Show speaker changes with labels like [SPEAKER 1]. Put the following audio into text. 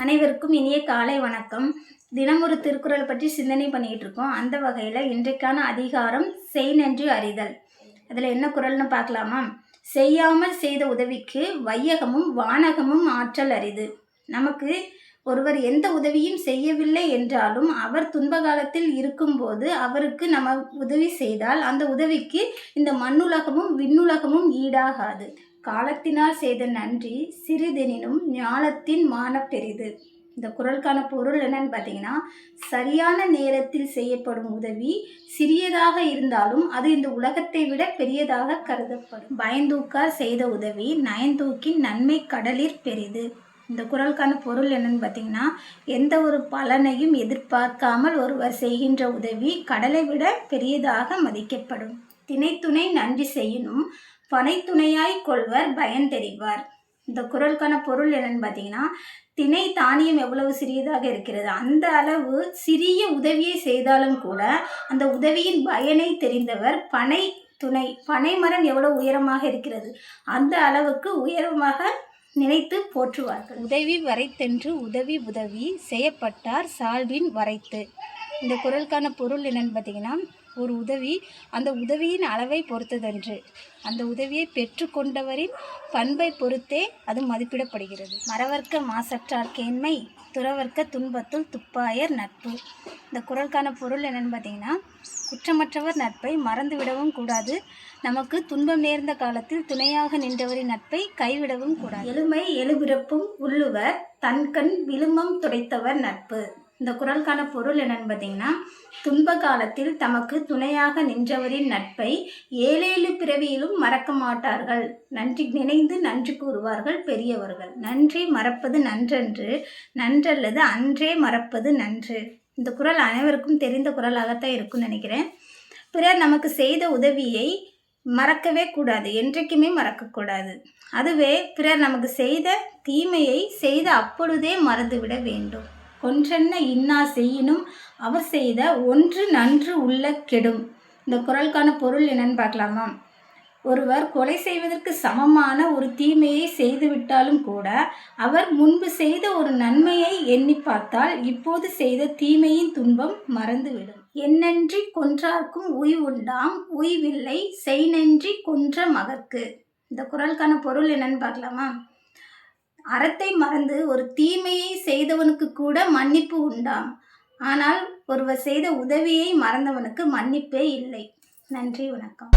[SPEAKER 1] அனைவருக்கும் இனிய காலை வணக்கம். தினம் ஒரு திருக்குறள் பற்றி சிந்தனை பண்ணிட்டு இருக்கோம். அந்த வகையில் இன்றைக்கான அதிகாரம் செய் நன்றி அறிதல். அதில் என்ன குறள்னு பார்க்கலாமா? செய்யாமல் செய்த உதவிக்கு வையகமும் வானகமும் ஆற்றல் அரிது. நமக்கு ஒருவர் எந்த உதவியும் செய்யவில்லை என்றாலும் அவர் துன்ப காலத்தில் இருக்கும்போது அவருக்கு நம்ம உதவி செய்தால் அந்த உதவிக்கு இந்த மண்ணுலகமும் விண்ணுலகமும் ஈடாகாது. காலத்தினால் செய்த நன்றி சிறிதெனினும் ஞாலத்தின் மான பெரிது. இந்த குறளுக்கான பொருள் என்னன்னு பார்த்தீங்கன்னா, சரியான நேரத்தில் செய்யப்படும் உதவி சிறியதாக இருந்தாலும் அது இந்த உலகத்தை விட பெரியதாக கருதப்படும். பயந்தூக்கார் செய்த உதவி நயந்தூக்கின் நன்மை கடலிற் பெரிது. இந்த குறளுக்கான பொருள் என்னன்னு பார்த்தீங்கன்னா, எந்த ஒரு பலனையும் எதிர்பார்க்காமல் ஒருவர் செய்கின்ற உதவி கடலை விட பெரியதாக மதிக்கப்படும். திணைத்துணை நன்றி செய்யணும் பனைத்துணையாய் கொள்வர் பயன் தெரிவார். இந்த குறளுக்கான பொருள் என்னன்னு பார்த்தீங்கன்னா, திணை தானியம் எவ்வளவு சிறியதாக இருக்கிறது, அந்த அளவு சிறிய உதவியை செய்தாலும் கூட அந்த உதவியின் பயனை தெரிந்தவர் பனை மரம் எவ்வளவு உயரமாக இருக்கிறது அந்த அளவுக்கு உயரமாக நினைத்து போற்றுவார்கள். உதவி வரைத்தென்று உதவி செய்யப்பட்டார் சால்வின் வரைத்து. இந்த குறளுக்கான பொருள் என்னன்னு பார்த்தீங்கன்னா, ஒரு உதவி அந்த உதவியின் அளவை பொறுத்ததன்று, அந்த உதவியை பெற்றுக்கொண்டவரின் பண்பை பொறுத்தே அது மதிப்பிடப்படுகிறது. மறவர்க்க மாசற்றார் கேண்மை துறவர்க்க துன்பத்துள் துப்பாயர் நட்பு. இந்த குறளுக்கான பொருள் என்னன்னு பார்த்தீங்கன்னா, குற்றமற்றவர் நட்பை மறந்துவிடவும் கூடாது, நமக்கு துன்பம் நேர்ந்த காலத்தில் துணையாக நின்றவரின் நட்பை கைவிடவும் கூடாது. எழுமை எழுபிறப்பும் உள்ளுவர் தன்கண் விழுமம் துடைத்தவர் நட்பு. இந்த குறளுக்கான பொருள் என்னன்னு பார்த்தீங்கன்னா, துன்ப காலத்தில் தமக்கு துணையாக நின்றவரின் நட்பை 7 பிறவியிலும் மறக்க மாட்டார்கள். நன்றி நினைந்து நன்றி கூறுவார்கள் பெரியவர்கள். நன்றி மறப்பது நன்றன்று, நன்றல்லது அன்றே மறப்பது நன்று. இந்த குறள் அனைவருக்கும் தெரிந்த குறளாகத்தான் இருக்குன்னு நினைக்கிறேன். பிறர் நமக்கு செய்த உதவியை மறக்கவே கூடாது, என்றைக்குமே மறக்கக்கூடாது. அதுவே பிறர் நமக்கு செய்த தீமையை செய்த அப்பொழுதே மறந்துவிட வேண்டும். கொன்றென்ன இன்னா செய்யினும் அவர் செய்த ஒன்று நன்று உள்ள கெடும். இந்த குறளுக்கான பொருள் என்னன்னு பார்க்கலாமா? ஒருவர் கொலை செய்வதற்கு சமமான ஒரு தீமையை செய்துவிட்டாலும் கூட அவர் முன்பு செய்த ஒரு நன்மையை எண்ணி பார்த்தால் இப்போது செய்த தீமையின் துன்பம் மறந்துவிடும். எண்ணன்றி கொன்றார்க்கும் உய்வுண்டாம் உய்வில்லை செய் நன்றி கொன்ற மகற்கு. இந்த குறளுக்கான பொருள் என்னன்னு பார்க்கலாமா? அறத்தை மறந்து ஒரு தீமையை செய்தவனுக்கு கூட மன்னிப்பு உண்டாம், ஆனால் ஒருவர் செய்த உதவியை மறந்தவனுக்கு மன்னிப்பே இல்லை. நன்றி, வணக்கம்.